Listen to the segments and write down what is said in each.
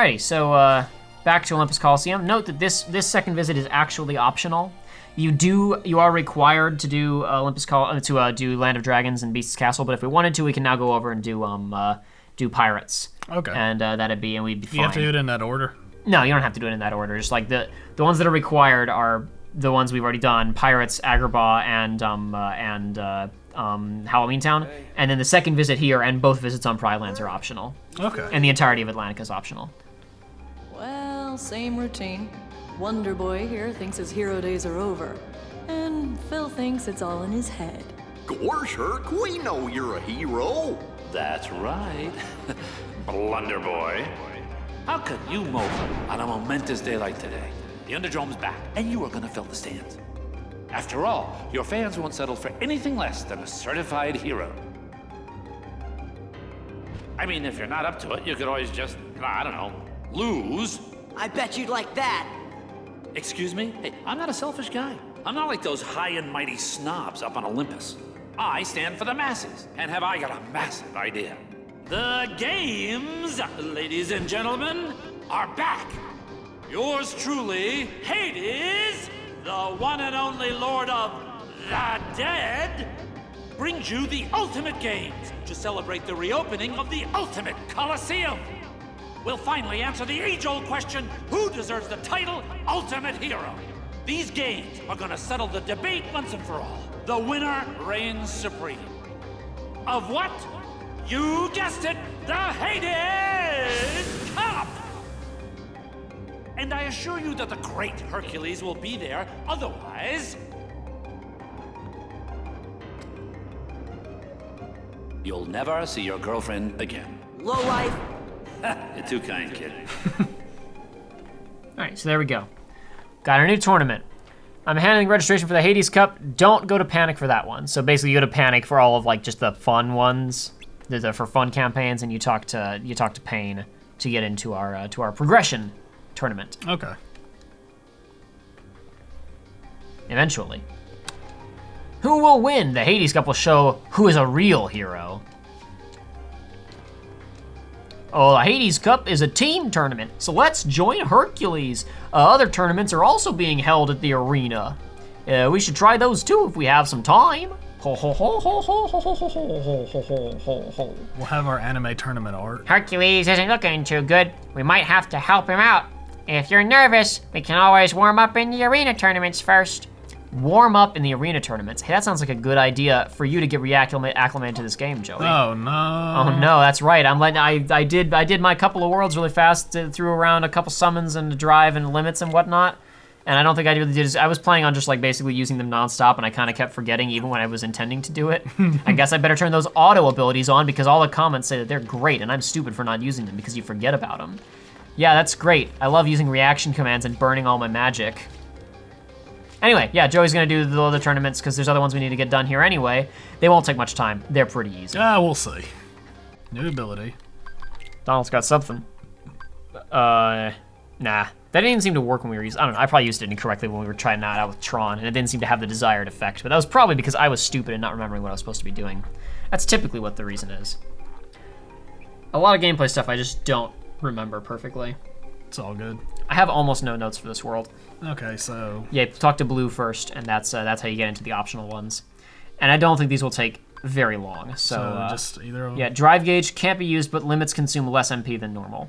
Alrighty, so back to Olympus Coliseum. Note that this second visit is actually optional. You are required to do do Land of Dragons and Beast's Castle, but if we wanted to, we can now go over and do Pirates. Okay. And we'd be fine. You have to do it in that order? No, you don't have to do it in that order. Just like the ones that are required are the ones we've already done: Pirates, Agrabah, and Halloween Town. And then the second visit here and both visits on Pride Lands are optional. Okay. And the entirety of Atlantica is optional. Well, same routine. Wonder Boy here thinks his hero days are over, and Phil thinks it's all in his head. Gosh, Herc, we know you're a hero. That's right. Blunder Boy. How could you mope on a momentous day like today? The Underdrome's back, and you are gonna fill the stands. After all, your fans won't settle for anything less than a certified hero. I mean, if you're not up to it, you could always just, I don't know, lose. I bet you'd like that. Excuse me? Hey, I'm not a selfish guy. I'm not like those high and mighty snobs up on Olympus. I stand for the masses, and have I got a massive idea. The games, ladies and gentlemen, are back. Yours truly, Hades, the one and only Lord of the Dead, brings you the Ultimate Games to celebrate the reopening of the Ultimate Coliseum. We'll finally answer the age-old question, who deserves the title Ultimate Hero? These games are gonna settle the debate once and for all. The winner reigns supreme. Of what? You guessed it, the Hades Cup! And I assure you that the great Hercules will be there, otherwise... you'll never see your girlfriend again. Lowlife. You're too kind, kid. Alright, so there we go. Got our new tournament. I'm handling registration for the Hades Cup. Don't go to Panic for that one. So basically, you go to Panic for all of like just the fun ones, for fun campaigns, and you talk to Pain to get into our progression tournament. Okay. Eventually. Who will win? The Hades Cup will show who is a real hero. Oh, the Hades Cup is a team tournament, so let's join Hercules. Other tournaments are also being held at the arena. We should try those too if we have some time. Ho ho ho ho ho ho ho ho ho ho ho ho. We'll have our anime tournament art. Hercules isn't looking too good. We might have to help him out. If you're nervous, we can always warm up in the arena tournaments first. Warm up in the arena tournaments. Hey, that sounds like a good idea for you to get acclimated to this game, Joey. Oh no. Oh no, that's right. I did my couple of worlds really fast, threw around a couple summons and drive and limits and whatnot. And I don't think I really did. I was planning on just like basically using them nonstop, and I kind of kept forgetting even when I was intending to do it. I guess I better turn those auto abilities on because all the comments say that they're great, and I'm stupid for not using them because you forget about them. Yeah, that's great. I love using reaction commands and burning all my magic. Anyway, yeah, Joey's gonna do the other tournaments because there's other ones we need to get done here anyway. They won't take much time. They're pretty easy. We'll see. New ability. Donald's got something. Nah. That didn't seem to work when we were using, I don't know, I probably used it incorrectly when we were trying that out with Tron, and it didn't seem to have the desired effect, but that was probably because I was stupid and not remembering what I was supposed to be doing. That's typically what the reason is. A lot of gameplay stuff I just don't remember perfectly. It's all good. I have almost no notes for this world. Okay, so... Yeah, talk to Blue first, and that's how you get into the optional ones. And I don't think these will take very long, so just either of them? Yeah, drive gauge can't be used, but limits consume less MP than normal.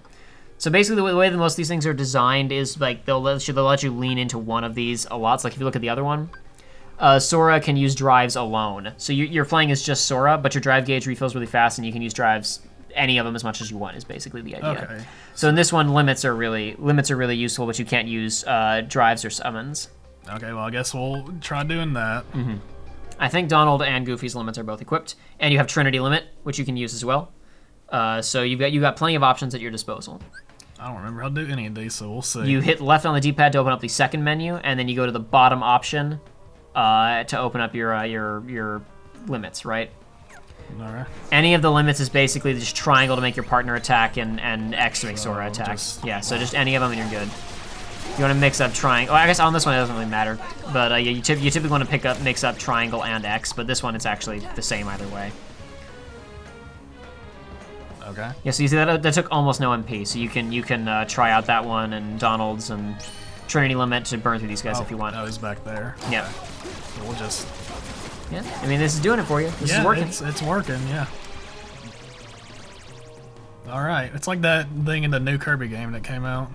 So basically, the way that most of these things are designed is like they'll let you lean into one of these a lot. So like if you look at the other one, Sora can use drives alone. So you're playing as just Sora, but your drive gauge refills really fast, and you can use drives any of them as much as you want. Is basically the idea. Okay. So in this one, limits are really useful, but you can't use drives or summons. Okay, well I guess we'll try doing that. Mm-hmm. I think Donald and Goofy's limits are both equipped, and you have Trinity limit, which you can use as well. So you got plenty of options at your disposal. I don't remember how to do any of these, so we'll see. You hit left on the D-pad to open up the second menu, and then you go to the bottom option to open up your limits, right? All right. Any of the limits is basically just triangle to make your partner attack and X to make Sora attack. So just any of them and you're good. You want to mix up triangle. Well, I guess on this one it doesn't really matter, but you typically want to mix up triangle and X, but this one it's actually the same either way. Okay. Yeah, so you see that took almost no MP, so you can try out that one and Donald's and Trinity Limit to burn through these guys if you want. Oh, he's back there. Yeah. So we'll just... Yeah, I mean, this is doing it for you. This is working. It's working, yeah. Alright, it's like that thing in the new Kirby game that came out.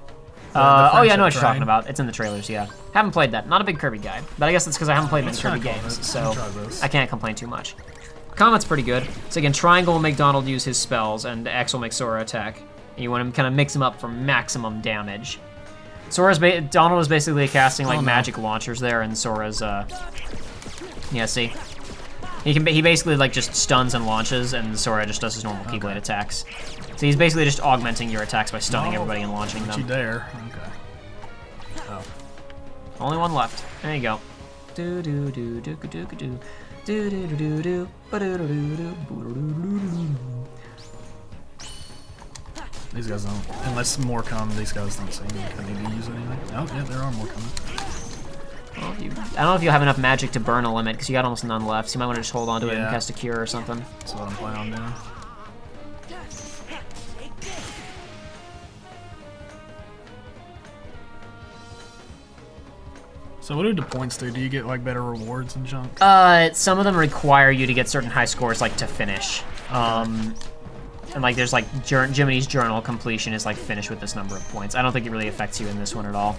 Oh yeah, I know what friendship you're talking train. about. It's in the trailers, yeah. Haven't played that. Not a big Kirby guy, but I guess it's because I haven't played many Kirby games, so I can't complain too much. Combat's pretty good. So again, triangle will make Donald use his spells, and X will make Sora attack. And you want to kind of mix them up for maximum damage. Donald is basically casting like magic launchers there, and Sora's yeah, see, he basically like just stuns and launches, and Sora just does his normal Keyblade attacks. So he's basically just augmenting your attacks by stunning everybody and launching them. Don't you dare. Okay. Oh. Only one left. There you go. Do do do do do do do do do do do do ba do do do do. These guys don't, unless more come, these guys don't seem like I need to use anything. Oh, yeah, there are more coming. Well, I don't know if you'll have enough magic to burn a limit, because you got almost none left, so you might want to just hold on to it and cast a cure or something. That's what I'm planning on doing. So what do the points do? Do you get like better rewards and junk? Some of them require you to get certain high scores, like to finish. And like there's like Jiminy's journal completion is like finish with this number of points. I don't think it really affects you in this one at all.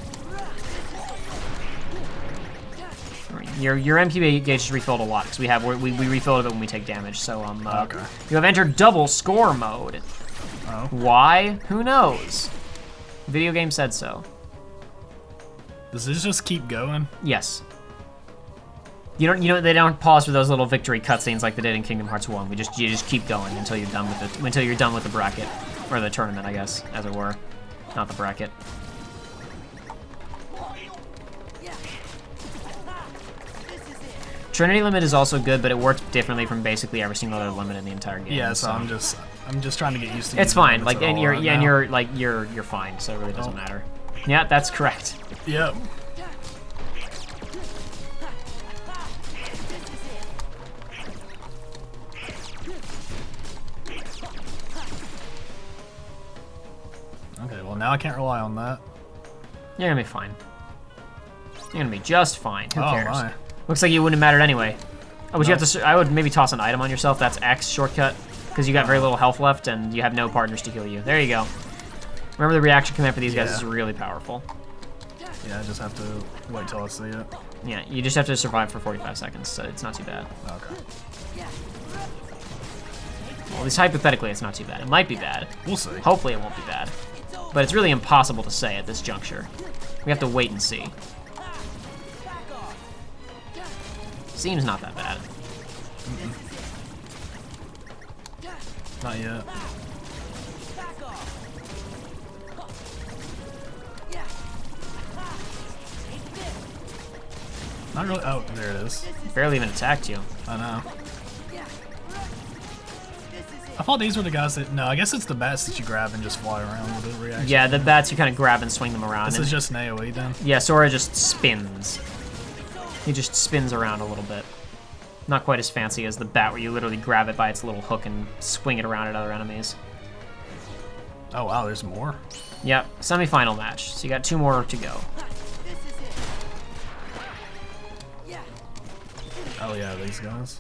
Your MP gauge is refilled a lot because we refill it when we take damage. So okay. You have entered double score mode. Oh. Why? Who knows? Video game said so. Does this just keep going? Yes. You don't they don't pause for those little victory cutscenes like they did in Kingdom Hearts 1. You just keep going until you're done with the bracket or the tournament, I guess, as it were, not the bracket. Trinity Limit is also good, but it works differently from basically every single other limit in the entire game. Yeah, so I'm just trying to get used to. It's fine. Like, and you're fine, so it really doesn't matter. Yeah, that's correct. Yep. Okay, well now I can't rely on that. You're gonna be fine. You're gonna be just fine. Who cares? My. Looks like you wouldn't have mattered anyway. Oh, would you have to? I would maybe toss an item on yourself. That's X shortcut, because you got very little health left and you have no partners to heal you. There you go. Remember the reaction command for these guys is really powerful. Yeah, I just have to wait till I see it. Yeah, you just have to survive for 45 seconds, so it's not too bad. Okay. Well, at least hypothetically, it's not too bad. It might be bad. We'll see. Hopefully it won't be bad. But it's really impossible to say at this juncture. We have to wait and see. Seems not that bad. Not yet. Not really. Oh, there it is. Barely even attacked you. I know. I thought these were the guys that. No, I guess it's the bats that you grab and just fly around with the reaction. Yeah, the bats you kind of grab and swing them around. This is just an AoE then? Yeah, Sora just spins. He just spins around a little bit. Not quite as fancy as the bat where you literally grab it by its little hook and swing it around at other enemies. Oh wow, there's more. Yep, semi-final match. So you got 2 more to go. Oh yeah, these guys.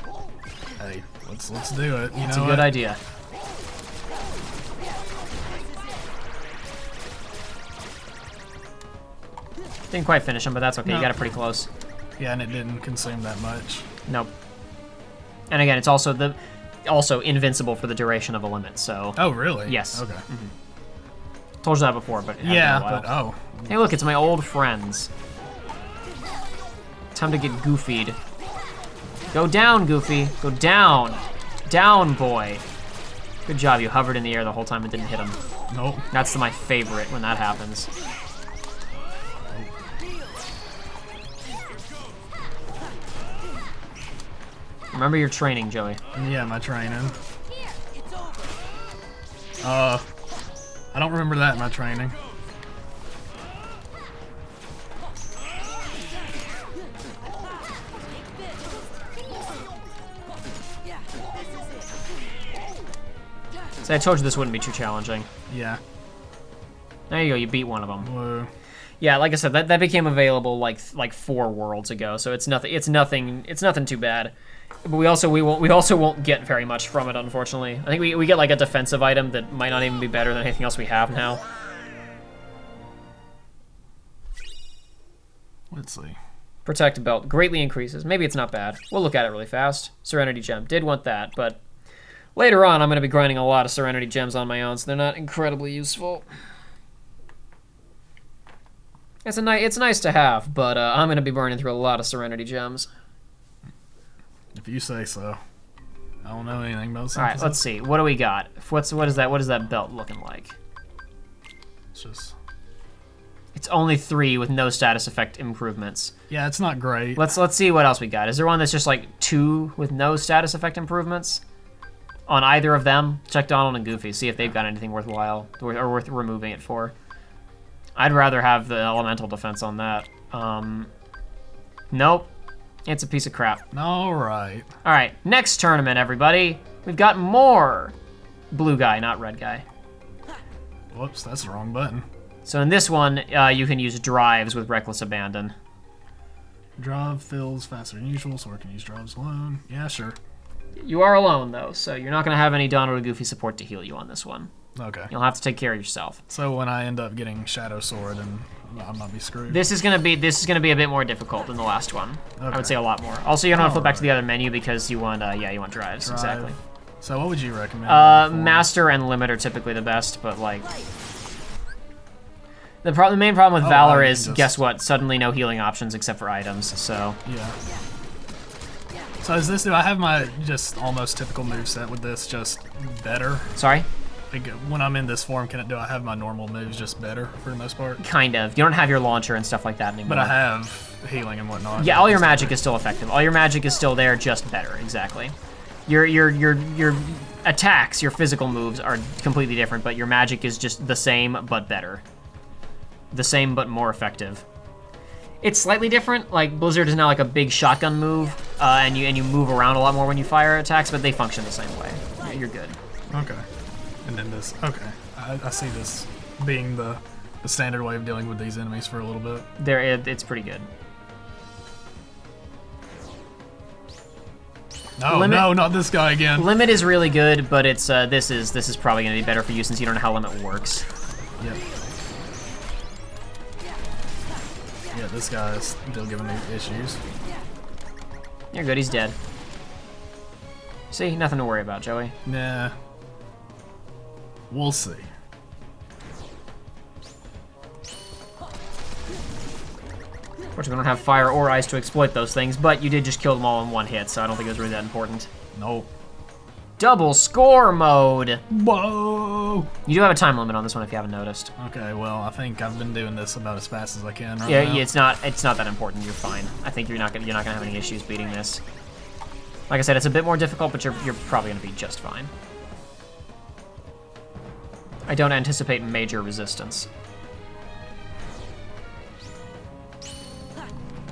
Hey, let's do it. You It's know a good what? idea. Didn't quite finish him, but that's okay. No. You got it pretty close. Yeah, and it didn't consume that much. Nope. And again, it's also invincible for the duration of a limit. So. Oh really? Yes. Okay. Told you that before, but it hasn't Yeah, been a while. but oh. Hey, look, it's my old friends. Time to get goofied. Go down, Goofy. Go down. Down, boy. Good job. You hovered in the air the whole time and didn't hit him. Nope. That's my favorite when that happens. Remember your training, Joey. Yeah, my training. I don't remember that in my training. So I told you this wouldn't be too challenging. Yeah. There you go, you beat one of them. Whoa. Yeah, like I said, that became available like 4 worlds ago, so it's nothing too bad. But we also won't get very much from it, unfortunately. I think we get like a defensive item that might not even be better than anything else we have now. Let's see. Protect belt greatly increases. Maybe it's not bad. We'll look at it really fast. Serenity Gem. Did want that, but later on I'm going to be grinding a lot of Serenity Gems on my own, so they're not incredibly useful. It's nice to have, but I'm going to be burning through a lot of Serenity Gems. If you say so. I don't know anything about synthesis. All right, let's see. What do we got? What is that belt looking like? It's just... It's only 3 with no status effect improvements. Yeah, it's not great. Let's see what else we got. Is there one that's just like 2 with no status effect improvements? On either of them? Check Donald and Goofy, see if they've got anything worthwhile or worth removing it for. I'd rather have the elemental defense on that. Nope. It's a piece of crap. All right. All right, next tournament, everybody. We've got more blue guy, not red guy. Whoops, that's the wrong button. So in this one, you can use drives with reckless abandon. Drive fills faster than usual, so I can use drives alone. Yeah, sure. You are alone, though, so you're not going to have any Donald or Goofy support to heal you on this one. Okay. You'll have to take care of yourself. So when I end up getting Shadow Sword, and I might be screwed. This is gonna be a bit more difficult than the last one. Okay. I would say a lot more. Also, you're gonna flip back to the other menu because you want drives. Exactly. So what would you recommend? Master and limit are typically the best, but like the main problem with Valor is guess what? Suddenly no healing options except for items. So yeah. So is this? Do I have my just almost typical moveset with this just better? Sorry. Like when I'm in this form, do I have my normal moves just better for the most part? Kind of. You don't have your launcher and stuff like that anymore. But I have healing and whatnot. Yeah, all your magic is still effective. All your magic is still there, just better. Exactly. Your attacks, your physical moves are completely different, but your magic is just the same but better. The same but more effective. It's slightly different. Like Blizzard is now like a big shotgun move, and you move around a lot more when you fire attacks, but they function the same way. You're good. Okay. And then this, okay. I see this being the standard way of dealing with these enemies for a little bit. It's pretty good. No, no, not this guy again. Limit is really good, but it's this is probably gonna be better for you since you don't know how limit works. Yep. Yeah, this guy is still giving me issues. You're good, he's dead. See, nothing to worry about, Joey. Nah. We'll see. Of course, we don't have fire or ice to exploit those things, but you did just kill them all in one hit, so I don't think it was really that important. Nope. Double score mode! Whoa! You do have a time limit on this one if you haven't noticed. Okay, well, I think I've been doing this about as fast as I can right Yeah, now. yeah, it's not that important. You're fine. I think you're not gonna have any issues beating this. Like I said, it's a bit more difficult, but you're probably gonna be just fine. I don't anticipate major resistance.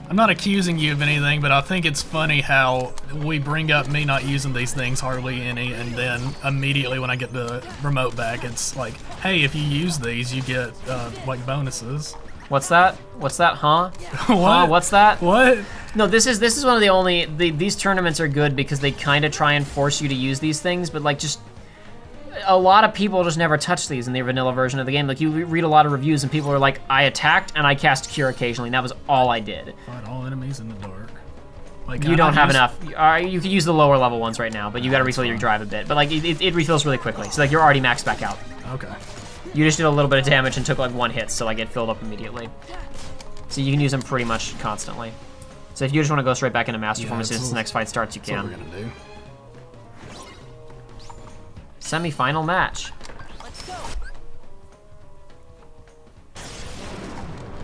I'm not accusing you of anything, but I think it's funny how we bring up me not using these things hardly any, and then immediately when I get the remote back, it's like, hey, if you use these, you get, like, bonuses. What's that? What's that, huh? What? Huh? What's that? What? No, this is one of the only... These tournaments are good because they kind of try and force you to use these things, but, like, just... A lot of people just never touch these in the vanilla version of the game. Like, you read a lot of reviews and people are like, I attacked and I cast Cure occasionally, and that was all I did. Fight all enemies in the dark. Like, You don't have enough. You could use the lower level ones right now, but you gotta refill your drive a bit. But, like, it refills really quickly, so, like, you're already maxed back out. Okay. You just did a little bit of damage and took, like, 1 hit, so, like, it filled up immediately. So you can use them pretty much constantly. So if you just want to go straight back into Master Form as soon as the next fight starts, you can. That's what we're gonna do. Semi-final match.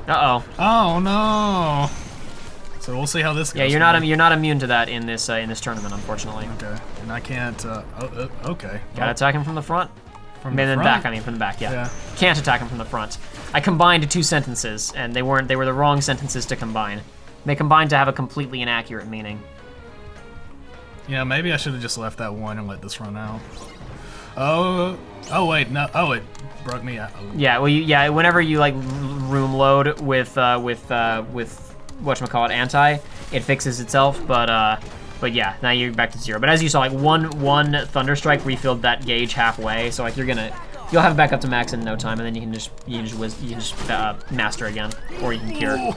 Uh-oh. Oh no! So we'll see how this goes. Yeah, you're not immune to that in this tournament, unfortunately. Okay, and I can't. Okay. Gotta attack him from the front. From the the front? back. I mean, from the back. Yeah. Yeah. Can't attack him from the front. I combined 2 sentences, and they were the wrong sentences to combine. They combined to have a completely inaccurate meaning. Yeah, maybe I should have just left that one and let this run out. Oh wait, no. Oh, it broke me out. Oh. Yeah, well, whenever you like room load with whatchamacallit, anti, it fixes itself, but yeah, now you're back to 0. But as you saw, like one Thunderstrike refilled that gauge halfway, so like you'll have it back up to max in no time, and then you can just master again, or you can cure. Ooh.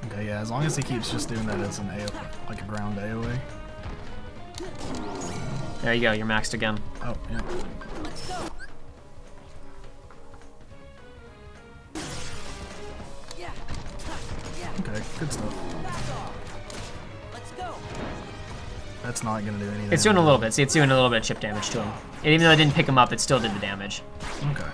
Okay, yeah, as long as he keeps just doing that as an like a ground AoE. There you go, you're maxed again. Oh, yeah. Okay, good stuff. That's not gonna do anything. It's doing a little bit. See, it's doing a little bit of chip damage to him. And even though I didn't pick him up, it still did the damage. Okay.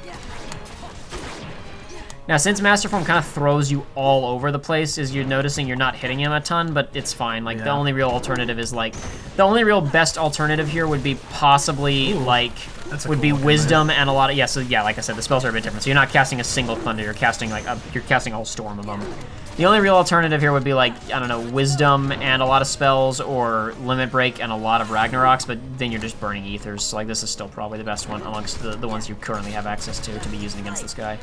Now, since Master Form kind of throws you all over the place, as you're noticing you're not hitting him a ton, but it's fine. Like, the only real alternative is, like, the only real best alternative here would be possibly, like, would be Wisdom and a lot of, so yeah, like I said, the spells are a bit different. So you're not casting a single Thunder, you're casting, like, you're casting a whole storm of them. The only real alternative here would be, like, I don't know, Wisdom and a lot of spells, or Limit Break and a lot of Ragnaroks, but then you're just burning Ethers. So, like, this is still probably the best one amongst the ones you currently have access to be using against this guy.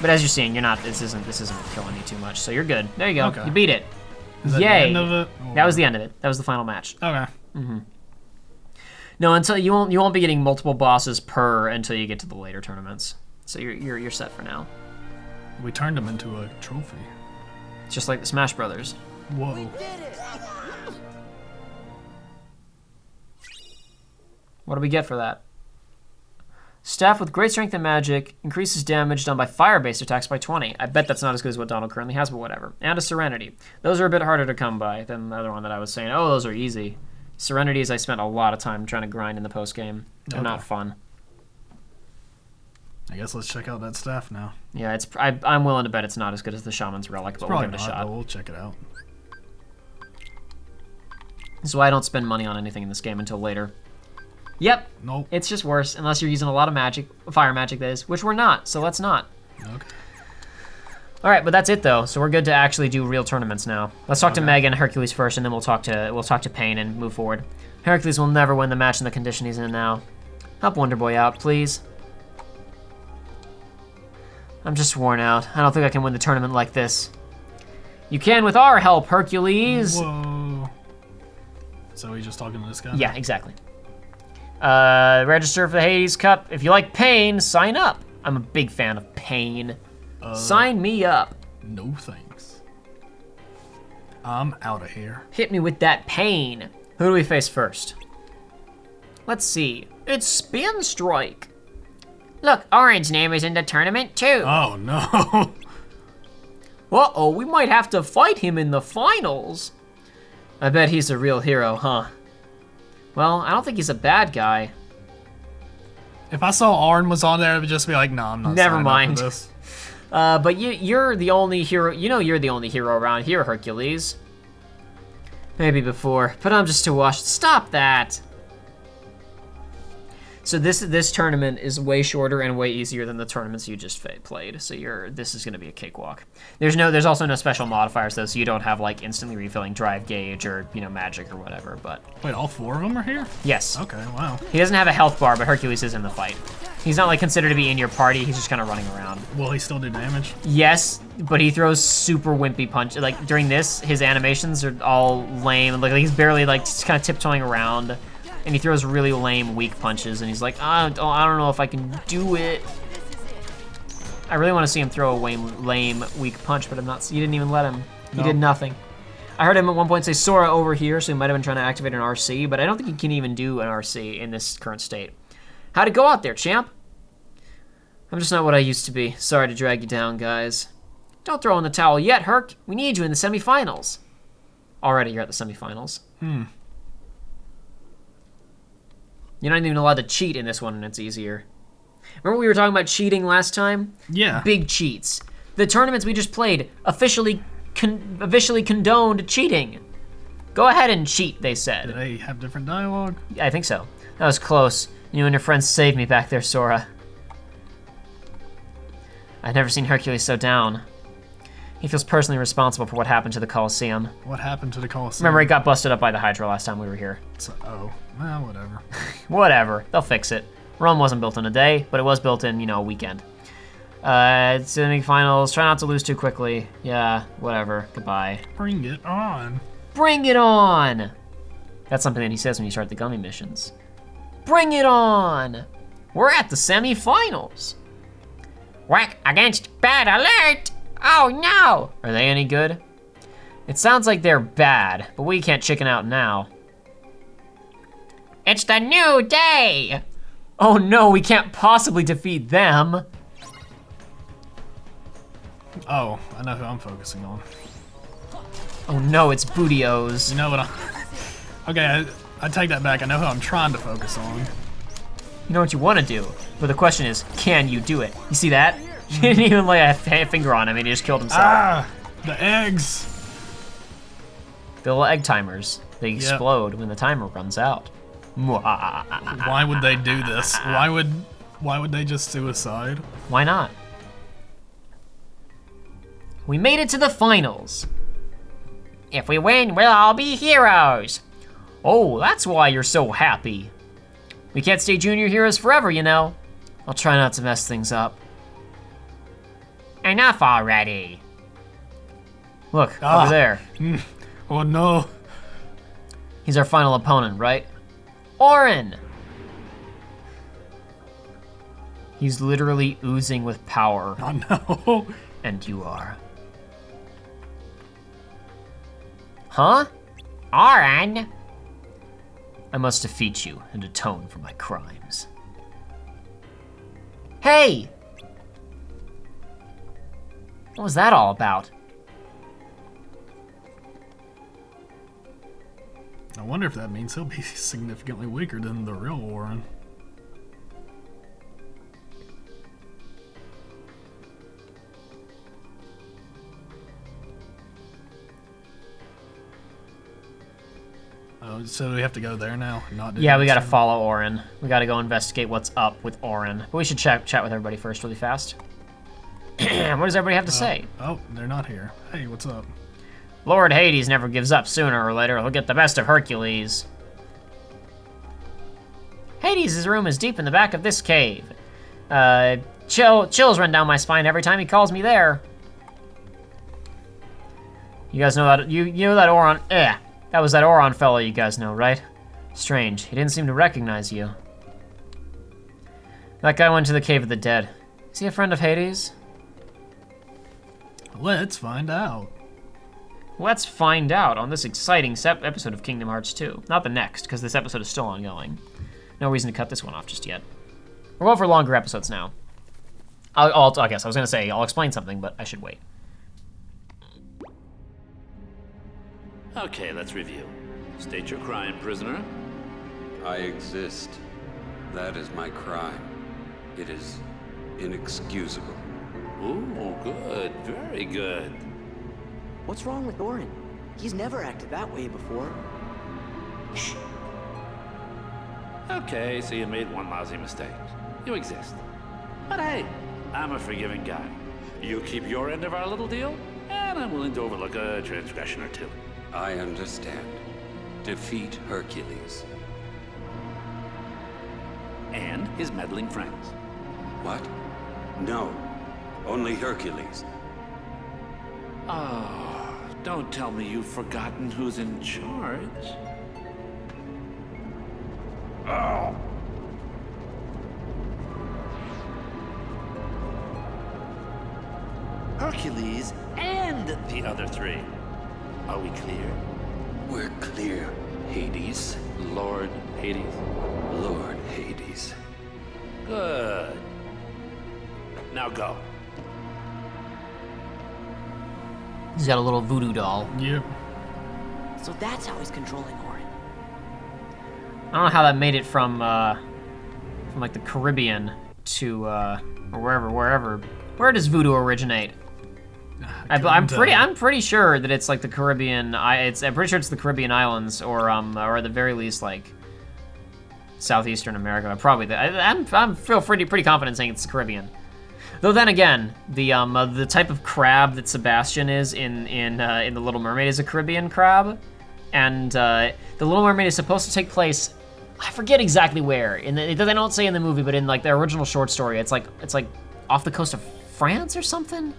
But as you're seeing, you're not. This isn't killing you too much, so you're good. There you go. Okay. You beat it. Is that Yay! the end of it? Or... That was the end of it. That was the final match. Okay. No, until you won't be getting multiple bosses per until you get to the later tournaments. So you're set for now. We turned him into a trophy. Just like the Smash Brothers. Whoa. What do we get for that? Staff with great strength and magic increases damage done by fire-based attacks by 20. I bet that's not as good as what Donald currently has, but whatever. And a Serenity. Those are a bit harder to come by than the other one that I was saying. Oh, those are easy. Serenities I spent a lot of time trying to grind in the post-game. They're not fun. I guess let's check out that staff now. Yeah, I'm willing to bet it's not as good as the Shaman's Relic, but we'll give it a shot. But we'll check it out. This is why I don't spend money on anything in this game until later. Yep. Nope. It's just worse, unless you're using a lot of magic, fire magic that is, which we're not, so let's not. Okay. All right, but that's it though. So we're good to actually do real tournaments now. Let's talk to Meg and Hercules first, and then we'll talk to Pain and move forward. Hercules will never win the match in the condition he's in now. Help Wonder Boy out, please. I'm just worn out. I don't think I can win the tournament like this. You can with our help, Hercules. Whoa. So he's just talking to this guy? Yeah, exactly. Register for the Hades Cup. If you like Pain, sign up. I'm a big fan of Pain. Sign me up. No thanks. I'm out of here. Hit me with that Pain. Who do we face first? Let's see. It's Spin Strike. Look, Auron's name is in the tournament too. Oh no. Uh-oh, we might have to fight him in the finals. I bet he's a real hero, huh? Well, I don't think he's a bad guy. If I saw Auron was on there, I would just be like, no, I'm not. Never mind. Up for this. But you're the only hero. You know you're the only hero around here, Hercules. Maybe before, but I'm just too washed. Stop that. So this tournament is way shorter and way easier than the tournaments you just played. So this is gonna be a cakewalk. There's also no special modifiers though, so you don't have like instantly refilling drive gauge or magic or whatever. But wait, all 4 of them are here? Yes. Okay, wow. He doesn't have a health bar, but Hercules is in the fight. He's not like considered to be in your party. He's just kind of running around. Will he still do damage? Yes, but he throws super wimpy punch. Like during this, his animations are all lame. Like he's barely like just kind of tiptoeing around. And he throws really lame, weak punches, and he's like, I don't know if I can do it. I really want to see him throw a lame, weak punch, but you didn't even let him. He did nothing. I heard him at one point say Sora over here, so he might have been trying to activate an RC, but I don't think he can even do an RC in this current state. How'd it go out there, champ? I'm just not what I used to be. Sorry to drag you down, guys. Don't throw in the towel yet, Herc. We need you in the semifinals. Already you're at the semifinals. You're not even allowed to cheat in this one, and it's easier. Remember we were talking about cheating last time? Yeah. Big cheats. The tournaments we just played officially condoned cheating. Go ahead and cheat, they said. Do they have different dialogue? I think so. That was close. You and your friends saved me back there, Sora. I'd never seen Hercules so down. He feels personally responsible for what happened to the Colosseum. What happened to the Colosseum? Remember, it got busted up by the Hydra last time we were here. Oh, well, whatever. Whatever, they'll fix it. Rome wasn't built in a day, but it was built in, a weekend. Semifinals, try not to lose too quickly. Yeah, whatever, goodbye. Bring it on. Bring it on! That's something that he says when you start the gummy missions. Bring it on! We're at the semifinals. Whack against bad alert! Oh no! Are they any good? It sounds like they're bad, but we can't chicken out now. It's the new day! Oh no, we can't possibly defeat them. Oh, I know who I'm focusing on. Oh no, it's Bootios. You know what Okay, I take that back. I know who I'm trying to focus on. You know what you want to do, but the question is, can you do it? You see that? He didn't even lay a finger on him, and he just killed himself. Ah, the eggs. The little egg timers. They explode when the timer runs out. Why would they do this? Why would they just suicide? Why not? We made it to the finals. If we win, we'll all be heroes. Oh, that's why you're so happy. We can't stay junior heroes forever, I'll try not to mess things up. Enough already. Look, over there. Oh no. He's our final opponent, right? Auron! He's literally oozing with power. Oh no. And you are. Huh? Auron? I must defeat you and atone for my crimes. Hey! What was that all about? I wonder if that means he'll be significantly weaker than the real Auron. Oh, so we have to go there now? Not Yeah, we gotta follow Auron. We gotta go investigate what's up with Auron. But we should chat with everybody first really fast. What does everybody have to say? Oh, they're not here. Hey, what's up? Lord Hades never gives up. Sooner or later, he'll get the best of Hercules. Hades' room is deep in the back of this cave. Chills run down my spine every time he calls me there. You guys know that, you know that Auron, that was that Auron fellow you guys know, right? Strange, he didn't seem to recognize you. That guy went to the Cave of the Dead. Is he a friend of Hades? Let's find out. Let's find out on this exciting episode of Kingdom Hearts 2. Not the next, because this episode is still ongoing. No reason to cut this one off just yet. We're going for longer episodes now. I guess I was gonna say I'll explain something, but I should wait. Okay, let's review. State your crime, prisoner. I exist. That is my crime. It is inexcusable. Ooh, good. Very good. What's wrong with Auron? He's never acted that way before. Shh. Okay, so you made one lousy mistake. You exist. But hey, I'm a forgiving guy. You keep your end of our little deal, and I'm willing to overlook a transgression or two. I understand. Defeat Hercules. And his meddling friends. What? No. Only Hercules. Oh, don't tell me you've forgotten who's in charge. Oh. Hercules and the other three. Are we clear? We're clear, Hades. Lord Hades? Lord Hades. Good. Now go. He's got a little voodoo doll. Yep. So that's how he's controlling Auron. I don't know how that made it from like the Caribbean to or wherever. Where does voodoo originate? I'm pretty sure that it's like the Caribbean. I'm pretty sure it's the Caribbean islands, or at the very least like southeastern America. Probably. I feel pretty confident saying it's the Caribbean. Though then again, the type of crab that Sebastian is in the Little Mermaid is a Caribbean crab, and the Little Mermaid is supposed to take place, I forget exactly where. They don't say in the movie, but in like the original short story, it's like off the coast of France or something.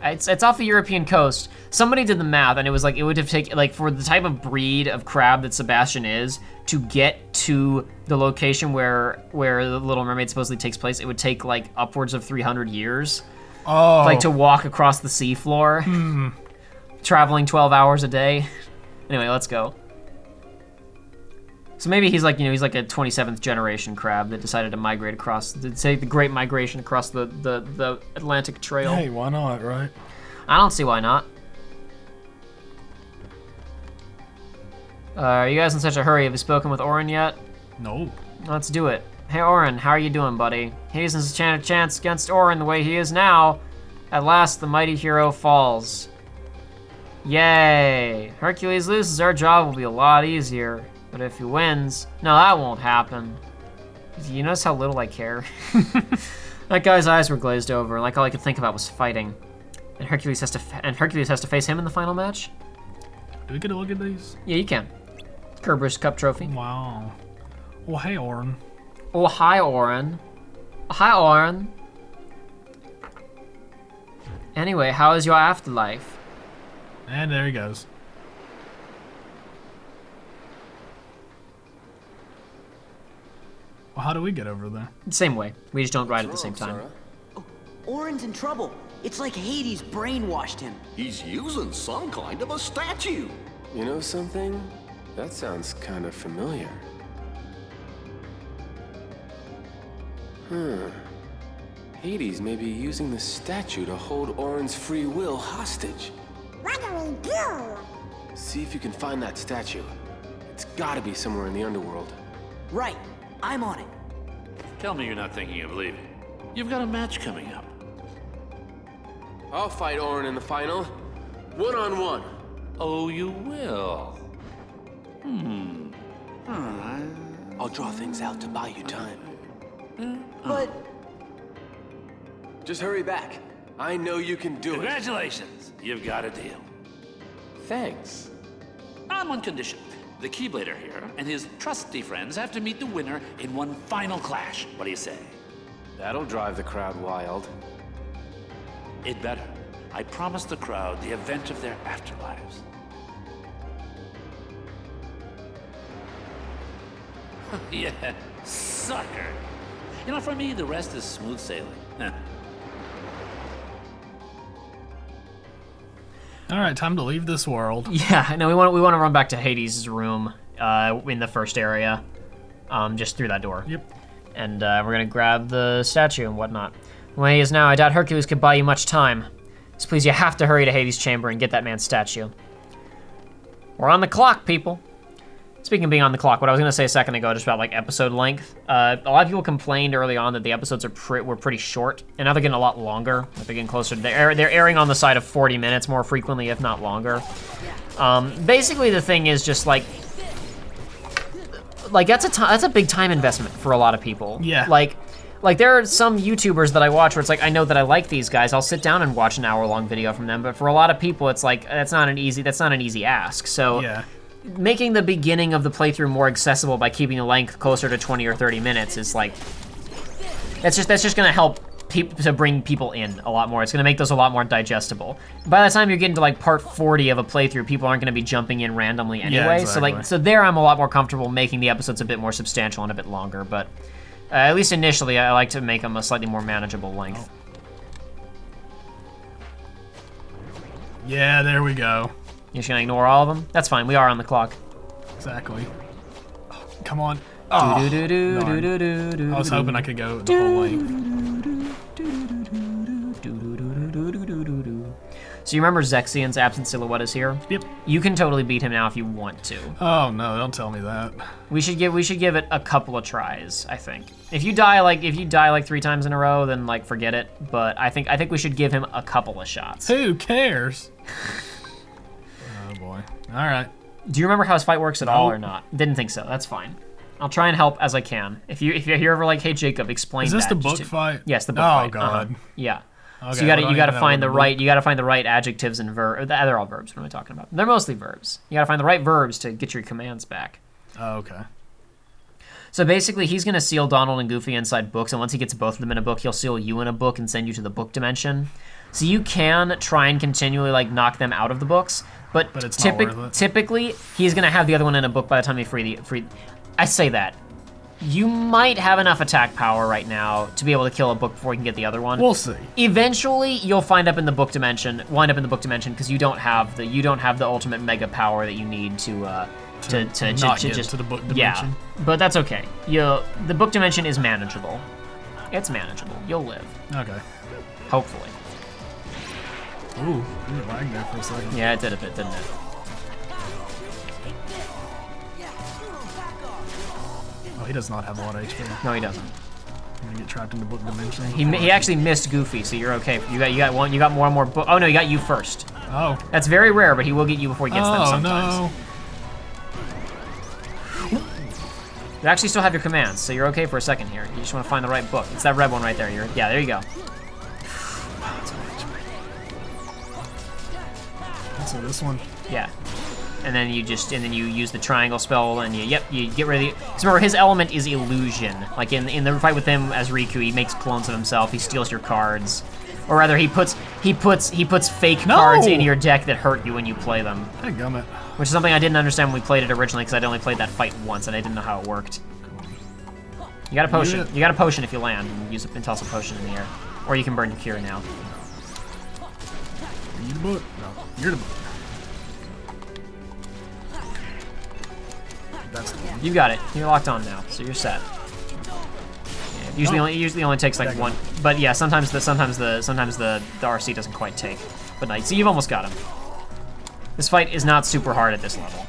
It's off the European coast. Somebody did the math, and it was like it would have taken like for the type of breed of crab that Sebastian is to get to the location where the Little Mermaid supposedly takes place. It would take like upwards of 300 years, like to walk across the seafloor, traveling 12 hours a day. Anyway, let's go. So maybe he's like he's like a 27th generation crab that decided to migrate across, the Great Migration across the Atlantic Trail. Hey, why not, right? I don't see why not. Are you guys in such a hurry? Have you spoken with Auron yet? No. Let's do it. Hey Auron, how are you doing, buddy? Hades has a chance against Auron the way he is now. At last, the mighty hero falls. Yay! Hercules loses, our job will be a lot easier. But if he wins, no, that won't happen. You notice how little I care? That guy's eyes were glazed over, and like all I could think about was fighting. And Hercules has to face him in the final match. Do we get a look at these? Yeah, you can. Kerber's Cup trophy. Wow. Well, hey, Auron. Oh, hi, Auron. Hi, Auron. Anyway, how is your afterlife? And there he goes. Well, how do we get over there? Same way. We just don't ride at the same time. Oh, Auron's in trouble. It's like Hades brainwashed him. He's using some kind of a statue. You know something? That sounds kind of familiar. Hades may be using the statue to hold Auron's free will hostage. What do we do? See if you can find that statue. It's gotta be somewhere in the underworld. Right. I'm on it. Tell me you're not thinking of leaving. You've got a match coming up. I'll fight Auron in the final. One-on-one. Oh, you will? I'll draw things out to buy you time. But Just hurry back. I know you can do it. Congratulations. You've got a deal. Thanks. On one condition. The Keyblader here and his trusty friends have to meet the winner in one final clash. What do you say? That'll drive the crowd wild. It better. I promised the crowd the event of their afterlives. Yeah, sucker. You know, for me, the rest is smooth sailing. All right, time to leave this world. Yeah, no, we want to run back to Hades' room in the first area, just through that door. Yep. And we're gonna grab the statue and whatnot. The way he is now, I doubt Hercules could buy you much time. So please, you have to hurry to Hades' chamber and get that man's statue. We're on the clock, people. Speaking of being on the clock, what I was gonna say a second ago, just about like episode length. A lot of people complained early on that the episodes were pretty short, and now they're getting a lot longer. They're getting closer to they're airing on the side of 40 minutes more frequently, if not longer. Basically, the thing is just like that's a big time investment for a lot of people. Yeah. Like there are some YouTubers that I watch where it's like, I know that I like these guys, I'll sit down and watch an hour-long video from them, but for a lot of people, it's like that's not an easy ask. So. Yeah. Making the beginning of the playthrough more accessible by keeping the length closer to 20 or 30 minutes is like, that's just gonna help to bring people in a lot more. It's gonna make those a lot more digestible. By the time you're getting to like part 40 of a playthrough, people aren't gonna be jumping in randomly anyway. Yeah, exactly. So there I'm a lot more comfortable making the episodes a bit more substantial and a bit longer, but at least initially I like to make them a slightly more manageable length. Yeah, there we go. You're just gonna ignore all of them? That's fine, we are on the clock. Exactly. Oh, come on. Oh, I was hoping I could go the whole length. So you remember Zexian's absent silhouette is here? Yep. You can totally beat him now if you want to. Oh no, don't tell me that. We should give it a couple of tries, I think. If you die like 3 times in a row, then like forget it. But I think we should give him a couple of shots. Who cares? Oh boy. All right. Do you remember how his fight works at all or not? Didn't think so. That's fine. I'll try and help as I can. If you're ever like, hey Jacob, explain. Is this that. the book fight? Yes, the book oh, fight. Oh god. Yeah. Okay, So you gotta find the right adjectives and verbs. They're all verbs. What am I talking about? They're mostly verbs. You gotta find the right verbs to get your commands back. Oh, okay. So basically, he's gonna seal Donald and Goofy inside books, and once he gets both of them in a book, he'll seal you in a book and send you to the book dimension. So you can try and continually like knock them out of the books, but it's not worth it. typically he's gonna have the other one in a book by the time you free. I say that. You might have enough attack power right now to be able to kill a book before you can get the other one. We'll see. Eventually, you'll wind up in the book dimension because you don't have the ultimate mega power that you need to not get just to the book dimension. Yeah, but that's okay. The book dimension is manageable. It's manageable. You'll live. Okay. Hopefully. Ooh, it lagged there for a second. Yeah, it did a bit, didn't it? Oh, he does not have a lot of HP. No, he doesn't. I'm gonna get trapped in the book dimension. He actually missed Goofy, so you're okay. You got one. You got more and more. Oh no, he got you first. Oh. That's very rare, but he will get you before he gets them sometimes. No. You actually still have your commands, so you're okay for a second here. You just want to find the right book. It's that red one right there. Yeah, there you go. So this one. Yeah. And then you use the triangle spell, and you get rid of the. Because remember, his element is illusion. Like in the fight with him as Riku, he makes clones of himself. He steals your cards, or rather, he puts fake cards in your deck that hurt you when you play them. Dadgummit. Which is something I didn't understand when we played it originally, because I'd only played that fight once, and I didn't know how it worked. You got a potion. You got a potion if you land, and use and toss a potion in the air, or you can burn your cure now. Are you the book? No, you're the book. That's the one. You got it. You're locked on now, so you're set. Yeah, usually only takes like one, but yeah, sometimes the RC doesn't quite take. But nice. So you've almost got him. This fight is not super hard at this level.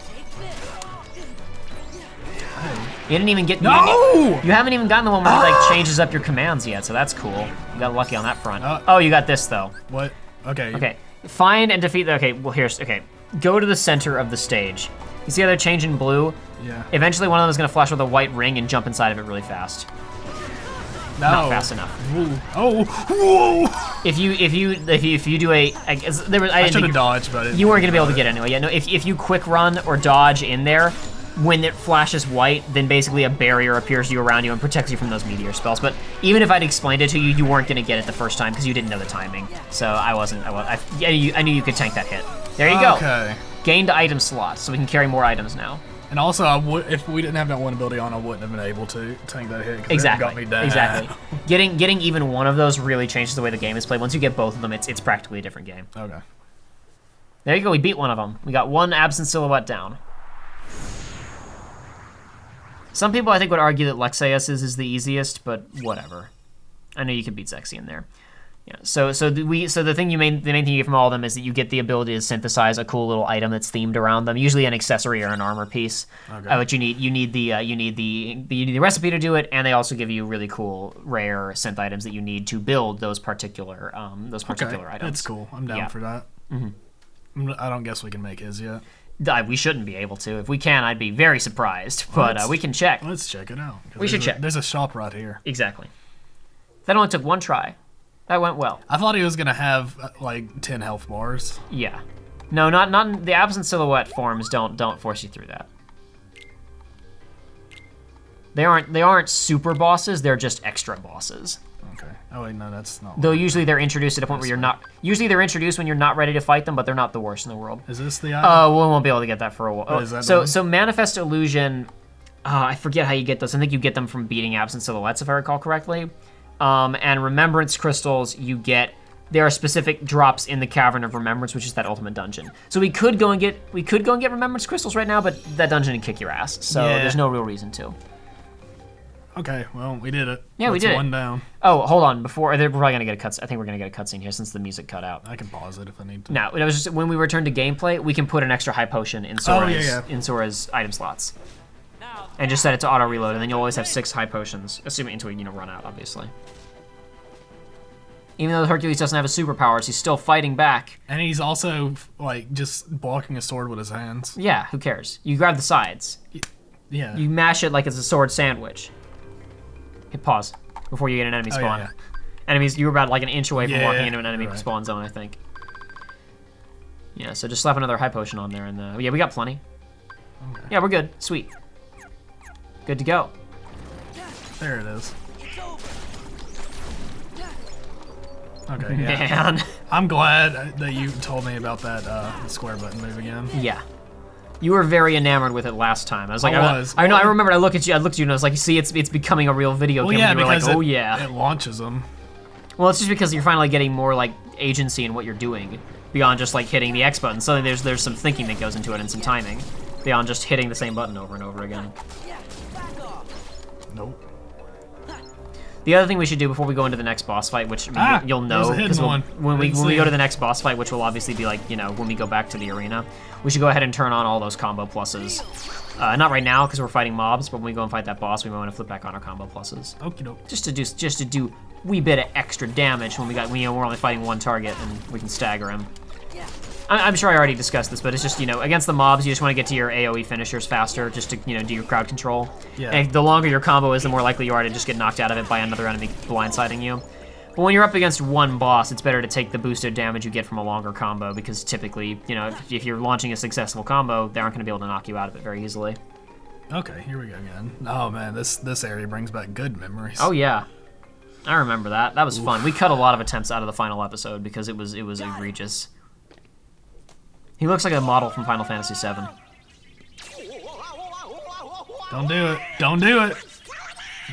You didn't even get. No! You haven't even gotten the one where he like changes up your commands yet, so that's cool. You got lucky on that front. Oh, you got this though. What? Okay. Okay. Find and defeat. Okay. Well, here's okay. Go to the center of the stage. You see how they're changing blue? Yeah. Eventually, one of them is gonna flash with a white ring and jump inside of it really fast. No. Not fast enough. Ooh. Oh. Whoa. If you do a, I should have dodged, but you weren't gonna be able to get it anyway. Yeah, no. If you quick run or dodge in there, when it flashes white, then basically a barrier appears to you around you and protects you from those meteor spells. But even if I'd explained it to you, you weren't gonna get it the first time because you didn't know the timing. So I knew you could tank that hit. There you go. Okay. Gained item slots, so we can carry more items now. And also, if we didn't have that one ability on, I wouldn't have been able to tank that hit. Exactly. It got me down. Exactly. Getting even one of those really changes the way the game is played. Once you get both of them, it's practically a different game. Okay. There you go. We beat one of them. We got one absent silhouette down. Some people, I think, would argue that Lexaeus is the easiest, but whatever. I know you can beat Zexy in there. Yeah. So the main thing you get from all of them is that you get the ability to synthesize a cool little item that's themed around them, usually an accessory or an armor piece. Okay. But you need the recipe to do it, and they also give you really cool rare synth items that you need to build those particular items. That's cool. I'm down for that. Mm-hmm. I don't guess we can make his yet. We shouldn't be able to. If we can, I'd be very surprised. But we can check. Let's check it out. We should check. There's a shop right here. Exactly. That only took one try. That went well. I thought he was gonna have like 10 health bars. Yeah. No, not the absent silhouette forms. Don't force you through that. They aren't super bosses. They're just extra bosses. Okay. Oh wait, no, that's not. Though usually they're introduced at a point where you're not. Usually they're introduced when you're not ready to fight them, but they're not the worst in the world. Is this the item? Oh, we won't be able to get that for a while. What is that So manifest illusion. I forget how you get those. I think you get them from beating absent silhouettes, if I recall correctly. And remembrance crystals there are specific drops in the Cavern of Remembrance, which is that ultimate dungeon. So we could go and get remembrance crystals right now, but that dungeon would kick your ass. So there's no real reason to. Okay, well, we did it. Yeah, we did one down. Oh, hold on. We're probably gonna get a cut. I think we're gonna get a cutscene here since the music cut out. I can pause it if I need to. No, it was just when we return to gameplay, we can put an extra high potion in Sora's item slots. And just set it to auto reload, and then you'll always have 6 high potions, assuming until we run out, obviously. Even though Hercules doesn't have his superpowers, he's still fighting back. And he's also like just blocking a sword with his hands. Yeah, who cares? You grab the sides. Yeah. You mash it like it's a sword sandwich. Hit pause before you get an enemy spawn. Yeah. Enemies, you were about like an inch away from Yeah, walking into an enemy spawn zone, I think. Yeah, so just slap another high potion on there, and yeah, we got plenty. Okay. Yeah, we're good. Sweet. Good to go. There it is. Okay, yeah. Man. I'm glad that you told me about that square button move again. Yeah. You were very enamored with it last time. I was like, I know. I remember. I looked at you, and I was like, see, it's becoming a real video Well, game. yeah, and you were like, because oh yeah. it launches them. Well, it's just because you're finally getting more like agency in what you're doing beyond just like hitting the X button. So there's some thinking that goes into it and some timing beyond just hitting the same button over and over again. Nope. The other thing we should do before we go into the next boss fight, which you'll know, because when we go to the next boss fight, which will obviously be like, you know, when we go back to the arena, we should go ahead and turn on all those combo pluses. Not right now because we're fighting mobs, but when we go and fight that boss, we might want to flip back on our combo pluses. Okie doke. Just to do wee bit of extra damage when we're only fighting one target and we can stagger him. I'm sure I already discussed this, but it's just, you know, against the mobs, you just want to get to your AoE finishers faster, just to, you know, do your crowd control. Yeah. And the longer your combo is, the more likely you are to just get knocked out of it by another enemy blindsiding you. But when you're up against one boss, it's better to take the boosted damage you get from a longer combo, because typically, you know, if you're launching a successful combo, they aren't going to be able to knock you out of it very easily. Okay, here we go again. Oh man, this area brings back good memories. Oh yeah. I remember that. That was fun. We cut a lot of attempts out of the final episode because it was egregious. He looks like a model from Final Fantasy VII. Don't do it. Don't do it.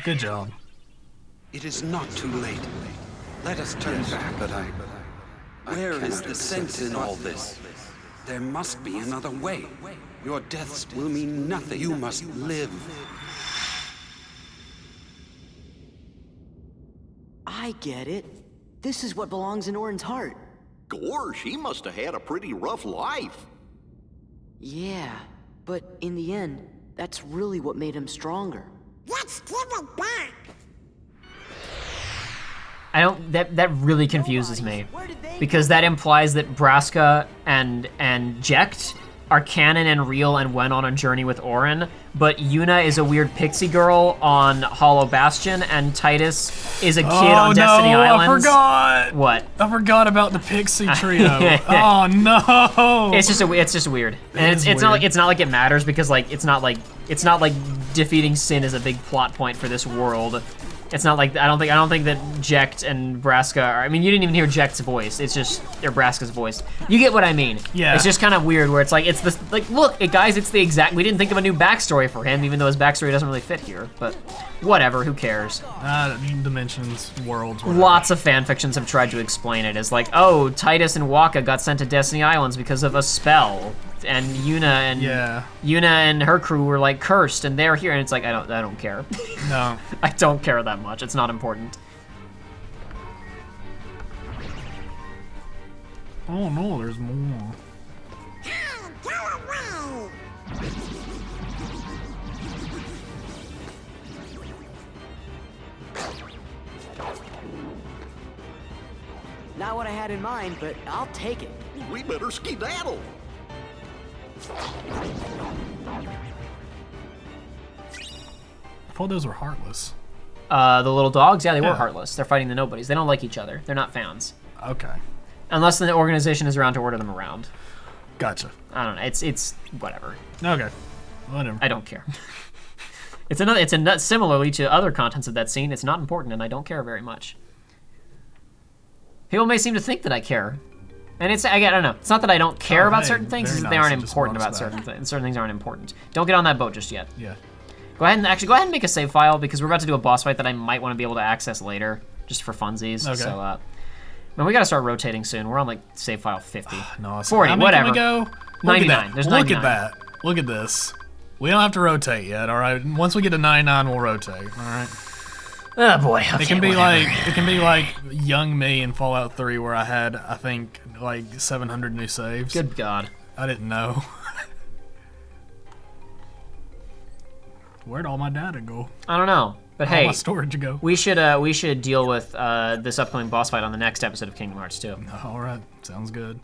Good job. It is not too late. Let us turn back. But where is the sense in all this? There must be another way. Your deaths will mean nothing. You must live. I get it. This is what belongs in Auron's heart. Gosh, he must have had a pretty rough life. Yeah, but in the end, that's really what made him stronger. Let's give it back. That really confuses me, because that implies that Braska and Jecht are canon and real and went on a journey with Auron, but Yuna is a weird pixie girl on Hollow Bastion, and Titus is a kid on Destiny Islands. I forgot. What? I forgot about the Pixie trio. Oh no! It's just weird, and it's not like it matters, because like it's not like defeating Sin is a big plot point for this world. It's not like I don't think that Jecht and Braska are. I mean, you didn't even hear Jecht's voice. It's just Braska's voice. You get what I mean? Yeah. It's just kind of weird where it's like look, guys, it's the exact. We didn't think of a new backstory for him, even though his backstory doesn't really fit here. But whatever, who cares? Dimensions, worlds. Whatever. Lots of fan fictions have tried to explain it as like, oh, Titus and Waka got sent to Destiny Islands because of a spell, and Yuna and her crew were like cursed, and they're here, and it's like I don't care. No. I don't care that much. It's not important. Oh no, there's more. Go away. Not what I had in mind, but I'll take it. We better skedaddle. I thought those were heartless. The little dogs, yeah, they were Yeah. heartless. They're fighting the nobodies. They don't like each other. They're not fans. Okay. Unless the organization is around to order them around. Gotcha. I don't know. It's whatever. Okay. Whatever. I don't care. Similarly to other contents of that scene, it's not important, and I don't care very much. People may seem to think that I care. And I don't know. It's not that I don't care about certain things, it's that they aren't important about certain things. Certain things aren't important. Don't get on that boat just yet. Yeah. Go ahead and make a save file, because we're about to do a boss fight that I might want to be able to access later, just for funsies. Okay. So, man, we gotta start rotating soon. We're on like save file 50. No, 40, how many whatever. Can we go? 99. There's 99. Look at that. Look at this. We don't have to rotate yet, all right? Once we get to 99, we'll rotate, all right? Oh boy. Okay, it can be whatever. like young me in Fallout 3, where I had, I think, like 700 new saves. Good God. I didn't know. Where'd all my data go? I don't know. But all hey, my storage go. we should deal with this upcoming boss fight on the next episode of Kingdom Hearts 2. All right, sounds good.